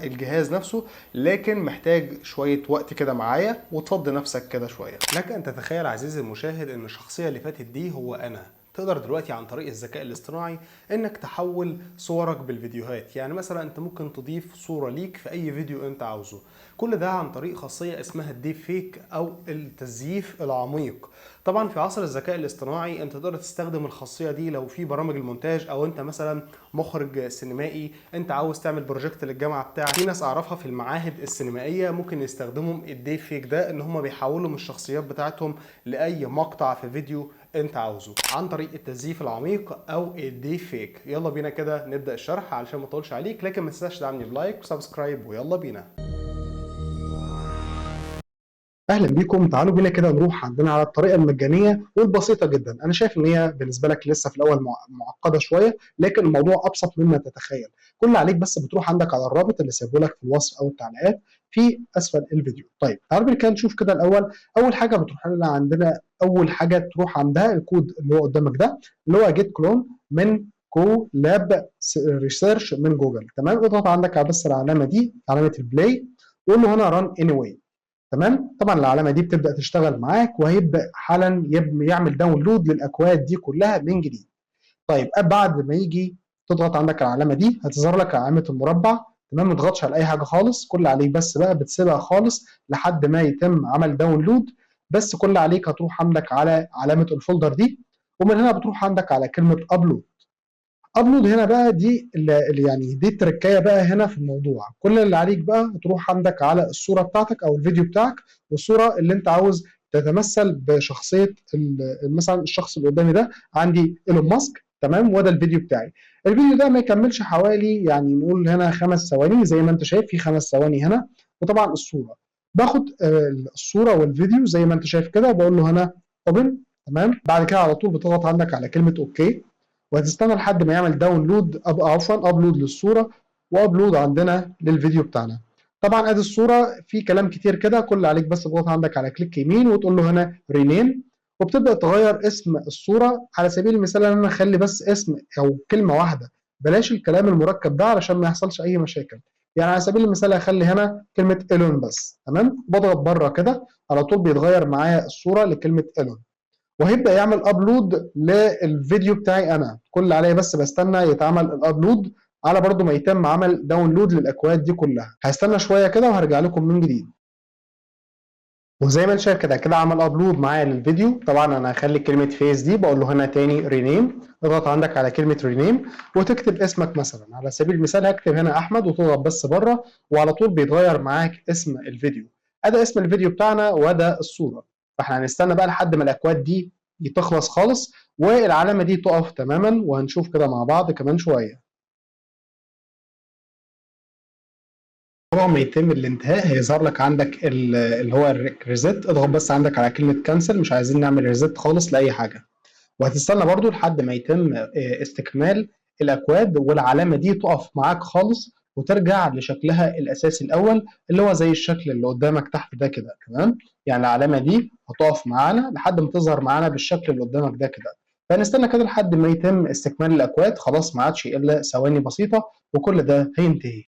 الجهاز نفسه، لكن محتاج شوية وقت كده معايا وتفضي نفسك كده شوية. لك ان تتخيل عزيزي المشاهد ان الشخصية اللي فاتت دي هو انا. تقدر دلوقتي عن طريق الذكاء الاصطناعي انك تحول صورك بالفيديوهات. يعني مثلا انت ممكن تضيف صورة ليك في اي فيديو انت عاوزه، كل ده عن طريق خاصية اسمها الديب فيك او التزييف العميق. طبعا في عصر الذكاء الاصطناعي انت تقدر تستخدم الخاصية دي لو في برامج المونتاج، او انت مثلا مخرج سينمائي انت عاوز تعمل بروجكت للجامعة بتاعك. في ناس اعرفها في المعاهد السينمائية ممكن يستخدموا الديب فيك ده ان هم بيحولوا من الشخصيات بتاعتهم لاي مقطع في فيديو انت عاوزه عن طريق التزييف العميق او الديب فيك. يلا بينا كده نبدأ الشرح علشان ما اطولش عليك، لكن ما تنساش تدعمني بلايك وسبسكرايب، ويلا بينا. اهلا بيكم. تعالوا بينا كده نروح عندنا على الطريقه المجانيه والبسيطه جدا. انا شايف ان هي بالنسبه لك لسه في الاول معقده شويه، لكن الموضوع ابسط مما تتخيل. كل اللي عليك بس بتروح عندك على الرابط اللي سايبه لك في الوصف او التعليقات في اسفل الفيديو. طيب تعالوا بينا كده نشوف كده الاول. اول حاجه بتروح لنا عندنا، اول حاجه تروح عندها الكود اللي هو قدامك ده اللي هو جيت كلون من كو لاب ريسيرش من جوجل. تمام، اضغط عندك على بس العلامه دي، علامه البلاي، وقول له هنا ران اني واي. تمام، طبعا العلامه دي بتبدا تشتغل معاك وهيبدا حالا يعمل داونلود للاكواد دي كلها من جديد. طيب بعد ما يجي تضغط عندك العلامه دي هتظهر لك علامه المربع. تمام، ما تضغطش على اي حاجه خالص، كل اللي عليك بس بقى بتسيبها خالص لحد ما يتم عمل داونلود. بس كل اللي عليك هتروح عندك على علامه الفولدر دي، ومن هنا بتروح عندك على كلمه ابلود. ابلود هنا بقى دي يعني دي التركايه بقى هنا في الموضوع. كل اللي عليك بقى تروح عندك على الصوره بتاعتك او الفيديو بتاعك، والصوره اللي انت عاوز تتمثل بشخصيه مثلا الشخص اللي قدامي ده عندي ايلون ماسك. تمام، وده الفيديو بتاعي. الفيديو ده ما يكملش حوالي يعني نقول هنا 5 ثواني، زي ما انت شايف في 5 ثواني هنا. وطبعا الصوره باخد الصوره والفيديو زي ما انت شايف كده، بقول له هنا اوبن. تمام، بعد كده على طول بتضغط عندك على كلمه اوكي، وهتستنى لحد ما يعمل داونلود عفوا ابلود للصوره وابلود عندنا للفيديو بتاعنا. طبعا ادي الصوره، في كلام كتير كده. كل اللي عليك بس تضغط عندك على كليك يمين وتقول له هنا رينيم، وبتبدا تغير اسم الصوره. على سبيل المثال انا اخلي بس اسم او كلمه واحده، بلاش الكلام المركب ده علشان ما يحصلش اي مشاكل. يعني على سبيل المثال هخلي هنا كلمه ايلون بس. تمام، بضغط بره كده على طول بيتغير معايا الصوره لكلمه ايلون، وهيبدا يعمل ابلود للفيديو بتاعي. انا كل اللي عليا بس بستنى يتعمل الابلود على برضو ما يتم عمل داونلود للاكواد دي كلها. هستنى شويه كده وهرجع لكم من جديد. وزي ما انت شايف كده كده عمل ابلود معايا للفيديو. طبعا انا هخلي كلمه فيس دي بقول له هنا تاني رينيم. اضغط عندك على كلمه رينيم وتكتب اسمك. مثلا على سبيل المثال هكتب هنا احمد، وتضغط بس بره وعلى طول بيتغير معاك اسم الفيديو. ادي اسم الفيديو بتاعنا وده الصوره. فاحنا هنستنى بقى لحد ما الاكواد دي تخلص خالص والعلامه دي تقف تماما، وهنشوف كده مع بعض كمان شويه. طبعا ما يتم الانتهاء هيظهر لك عندك اللي هو الريزيت. اضغط بس عندك على كلمه كانسل، مش عايزين نعمل ريزيت خالص لاي حاجه. وهتستنى برضو لحد ما يتم استكمال الاكواد والعلامه دي تقف معاك خالص وترجع لشكلها الاساسي الاول اللي هو زي الشكل اللي قدامك تحت ده كده. تمام، يعني العلامه دي هتقف معانا لحد ما تظهر معانا بالشكل اللي قدامك ده كده. فهنستنى كده لحد ما يتم استكمال الاكواد. خلاص ما عادش الا ثواني بسيطه وكل ده هينتهي.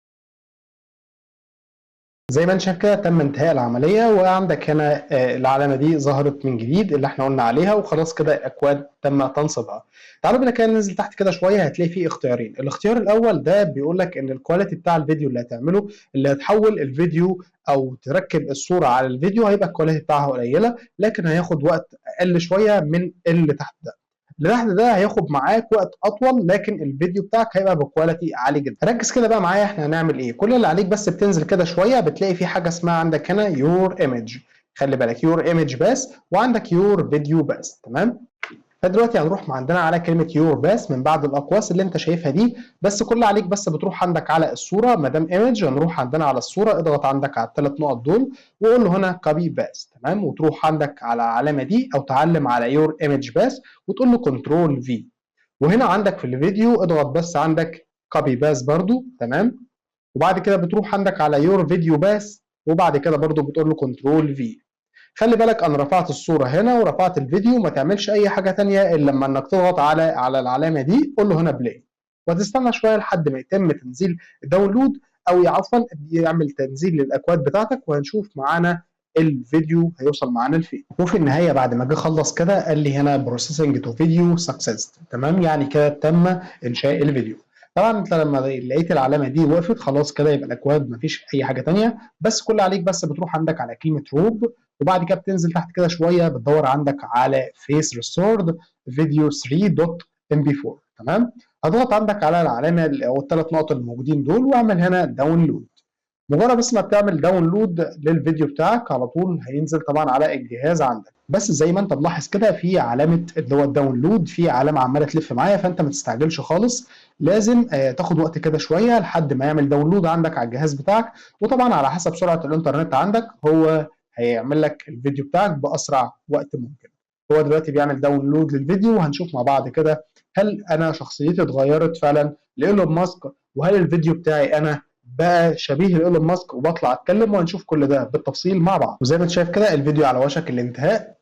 زي ما انت شايف كده تم انتهاء العملية، وعندك هنا العلامة دي ظهرت من جديد اللي احنا قلنا عليها، وخلاص كده الأكواد تم تنصيبها. تعالوا بينا كده ننزل تحت كده شوية، هتلاقي فيه اختيارين. الاختيار الأول ده بيقول لك إن الكواليتي بتاع الفيديو اللي هتعمله، اللي هتحول الفيديو أو تركب الصورة على الفيديو، هيبقى الكواليتي بتاعها قليلة لكن هياخد وقت أقل شوية من اللي تحت ده. اللي تحت ده هياخد معاك وقت اطول لكن الفيديو بتاعك هيبقى بكواليتي عالي جدا. ركز كده بقى معايا، احنا هنعمل ايه؟ كل اللي عليك بس بتنزل كده شويه بتلاقي في حاجه اسمها عندك هنا يور ايمج. خلي بالك يور ايمج بس، وعندك يور فيديو بس. تمام، فدلوقتي هنروح عندنا على كلمه يور باس من بعد الاقواس اللي انت شايفها دي. بس كل اللي عليك بس بتروح عندك على الصوره، ما دام ايمج هنروح عندنا على الصوره، اضغط عندك على الثلاث نقط دول وقول له هنا كوبي باس. تمام، وتروح عندك على العلامه دي او تعلم على يور ايمج باس وتقول له كنترول في. وهنا عندك في الفيديو اضغط بس عندك كوبي باس برضو. تمام، وبعد كده بتروح عندك على يور فيديو باس وبعد كده برضو بتقول له كنترول في. خلي بالك انا رفعت الصوره هنا ورفعت الفيديو، ما تعملش اي حاجه ثانيه الا لما انك تضغط على العلامه دي قول له هنا بلاي، وتستنى شويه لحد ما يتم تنزيل الداونلود او عفوا يعمل تنزيل للاكواد بتاعتك، وهنشوف معانا الفيديو هيوصل معانا لفين. وفي النهايه بعد ما جه خلص كده قال لي هنا بروسيسنج تو فيديو سكسس، تمام، يعني كده تم انشاء الفيديو. طبعا انت لما لقيت العلامه دي وقفت خلاص كده، يبقى الاكواد مفيش اي حاجه ثانيه، بس كل عليك بس بتروح عندك على كلمه روب، وبعد كده بتنزل تحت كده شويه بتدور عندك على فيس ريستورد فيديو 3 دوت ام بي 4، تمام. هضغط عندك على العلامه او الثلاث نقط الموجودين دول واعمل هنا داونلود. مجرد بس ما بتعمل داونلود للفيديو بتاعك على طول هينزل طبعا على الجهاز عندك. بس زي ما انت ملاحظ كده في علامه اللي هو الداونلود، في علامه عماله تلف معايا، فانت ما تستعجلش خالص، لازم تاخد وقت كده شويه لحد ما يعمل داونلود عندك على الجهاز بتاعك. وطبعا على حسب سرعه الانترنت عندك هو هيعمل لك الفيديو بتاعك باسرع وقت ممكن. هو دلوقتي بيعمل داونلود للفيديو، وهنشوف مع بعض كده هل انا شخصيتي اتغيرت فعلا لايلون ماسك، وهل الفيديو بتاعي انا بقى شبيه لايلون ماسك وبطلع اتكلم، وهنشوف كل ده بالتفصيل مع بعض. وزي ما انت شايف كده الفيديو على وشك الانتهاء،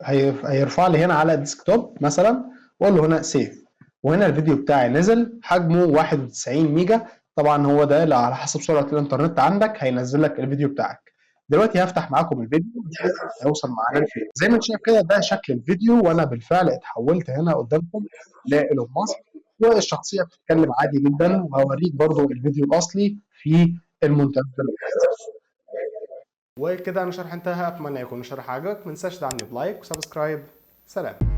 هيرفع لي هنا على الديسكتوب مثلا، واقول له هنا سيف، وهنا الفيديو بتاعي نزل حجمه 91 ميجا. طبعا هو ده اللي على حسب سرعه الانترنت عندك هينزل لك الفيديو بتاعك. دلوقتي هفتح معاكم الفيديو ونشوف هيوصل معانا لفين. زي ما انت شايف كده ده شكل الفيديو، وانا بالفعل اتحولت هنا قدامكم لايلون ماسك، والشخصيه بتتكلم عادي جدا، وهوريك برضو الفيديو الاصلي في المونتاج. وكده انا شرح انتهى، اتمنى يكون الشرح عجبك، ما تنساش تدعمني بلايك وسبسكرايب. سلام.